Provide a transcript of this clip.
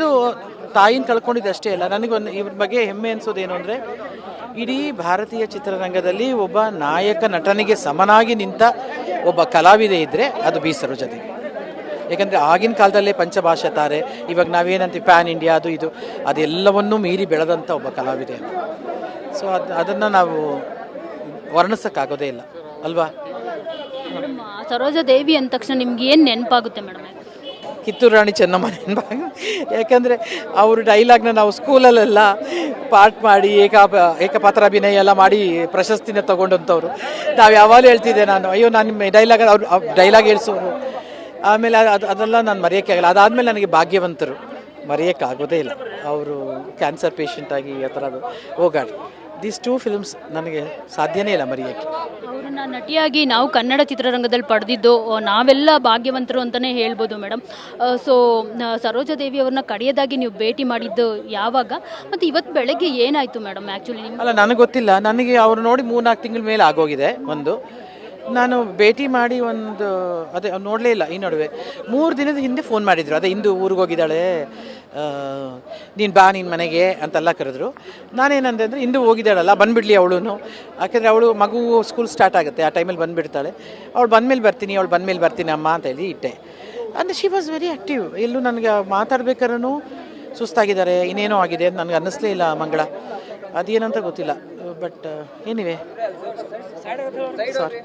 ಒಂದು ತಾಯಿನ ಕಳ್ಕೊಂಡಿದ್ದು ಅಷ್ಟೇ ಅಲ್ಲ, ನನಗೊಂದು ಇವ್ರ ಬಗ್ಗೆ ಹೆಮ್ಮೆ ಅನಿಸೋದೇನು ಅಂದರೆ ಇಡೀ ಭಾರತೀಯ ಚಿತ್ರರಂಗದಲ್ಲಿ ಒಬ್ಬ ನಾಯಕ ನಟನಿಗೆ ಸಮನಾಗಿ ನಿಂತ ಒಬ್ಬ ಕಲಾವಿದೆ ಇದ್ದರೆ ಅದು ಬಿ ಸರೋಜಾದೇವಿ. ಯಾಕಂದರೆ ಆಗಿನ ಕಾಲದಲ್ಲೇ ಪಂಚಭಾಷಾ ತಾರೆ, ಇವಾಗ ನಾವೇನಂತೀವಿ ಪ್ಯಾನ್ ಇಂಡಿಯಾ ಅದು ಇದು, ಅದೆಲ್ಲವನ್ನೂ ಮೀರಿ ಬೆಳೆದಂಥ ಒಬ್ಬ ಕಲಾವಿದೆ. ಸೊ ಅದನ್ನು ನಾವು ವರ್ಣಿಸೋಕ್ಕಾಗೋದೇ ಇಲ್ಲ ಅಲ್ವಾ. ಮೇಡಮ್, ಸರೋಜಾದೇವಿ ಅಂದ ತಕ್ಷಣ ನಿಮ್ಗೆ ಏನು ನೆನಪಾಗುತ್ತೆ ಮೇಡಮ್? ಕಿತ್ತೂರು ರಾಣಿ ಚೆನ್ನಮ್ಮ ನೆನಪಾಗ, ಯಾಕಂದರೆ ಅವರು ಡೈಲಾಗ್ನ ನಾವು ಸ್ಕೂಲಲ್ಲೆಲ್ಲ ಪಾಠ ಮಾಡಿ ಏಕಪಾತ್ರಾಭಿನಯ ಎಲ್ಲ ಮಾಡಿ ಪ್ರಶಸ್ತಿನ ತೊಗೊಂಡಂಥವ್ರು. ನಾವು ಯಾವಾಗಲೂ ಹೇಳ್ತಿದ್ದೆ ನಾನು, ಅಯ್ಯೋ ನಾನು ನಿಮ್ಮ ಡೈಲಾಗ್ ಅವ್ರು ಡೈಲಾಗ್ ಹೇಳ್ಸೋರು. ಆಮೇಲೆ ಅದೆಲ್ಲ ನಾನು ಮರೆಯೋಕ್ಕೆ ಆಗಲ್ಲ. ಅದಾದಮೇಲೆ ನನಗೆ ಭಾಗ್ಯವಂತರು ಮರೆಯೋಕ್ಕಾಗೋದೇ ಇಲ್ಲ. ಅವರು ಕ್ಯಾನ್ಸರ್ ಪೇಷಂಟಾಗಿ ಆ ಥರದ್ದು ಹೋಗಾಡಿ ದೀಸ್ 2 ಫಿಲ್ಮ್ಸ್ ನನಗೆ ಸಾಧ್ಯನೇ ಇಲ್ಲ ಮರೆಯೋಕ್ಕೆ. ಅವ್ರನ್ನ ನಟಿಯಾಗಿ ನಾವು ಕನ್ನಡ ಚಿತ್ರರಂಗದಲ್ಲಿ ಪಡೆದಿದ್ದು ನಾವೆಲ್ಲ ಭಾಗ್ಯವಂತರು ಅಂತಲೇ ಹೇಳ್ಬೋದು ಮೇಡಮ್. ಸೊ ಸರೋಜಾದೇವಿ ಅವ್ರನ್ನ ಕಡೆಯದಾಗಿ ನೀವು ಭೇಟಿ ಮಾಡಿದ್ದು ಯಾವಾಗ, ಮತ್ತು ಇವತ್ತು ಬೆಳಗ್ಗೆ ಏನಾಯಿತು ಮೇಡಮ್? ಆ್ಯಕ್ಚುಲಿ ಅಲ್ಲ, ನನಗೆ ಗೊತ್ತಿಲ್ಲ. ನನಗೆ ಅವ್ರು ನೋಡಿ 3-4 ತಿಂಗಳ ಮೇಲೆ ಆಗೋಗಿದೆ. ನಾನು ಭೇಟಿ ಮಾಡಿ ಅದೇ ನೋಡಲೇ ಇಲ್ಲ. ಈ ನಡುವೆ 3 ದಿನದ ಹಿಂದೆ ಫೋನ್ ಮಾಡಿದರು. ಅದೇ ಇಂದು ಊರಿಗೆ ಹೋಗಿದ್ದಾಳೆ, ನೀನು ಬಾ ನಿನ್ನ ಮನೆಗೆ ಅಂತೆಲ್ಲ ಕರೆದ್ರು. ನಾನೇನಂದೆ ಅಂದರೆ ಇಂದು ಹೋಗಿದ್ದಾಳಲ್ಲ ಬಂದುಬಿಡ್ಲಿ ಅವಳು, ಯಾಕೆಂದರೆ ಅವಳು ಮಗು ಸ್ಕೂಲ್ ಸ್ಟಾರ್ಟ್ ಆಗುತ್ತೆ ಆ ಟೈಮಲ್ಲಿ ಬಂದುಬಿಡ್ತಾಳೆ. ಅವಳು ಬಂದಮೇಲೆ ಬರ್ತೀನಿ ಅಮ್ಮ ಅಂತ ಹೇಳಿ ಇಟ್ಟೆ. ಅಂದರೆ ಶಿ ವಾಸ್ ವೆರಿ ಆ್ಯಕ್ಟಿವ್. ಎಲ್ಲೂ ನನಗೆ ಮಾತಾಡ್ಬೇಕಾದ್ರೂ ಸುಸ್ತಾಗಿದ್ದಾರೆ, ಇನ್ನೇನೋ ಆಗಿದೆ ಅಂತ ನನಗೆ ಅನ್ನಿಸ್ಲೇ ಇಲ್ಲ ಮಂಗಳ. ಅದೇನಂತ ಗೊತ್ತಿಲ್ಲ. But anyway sorry.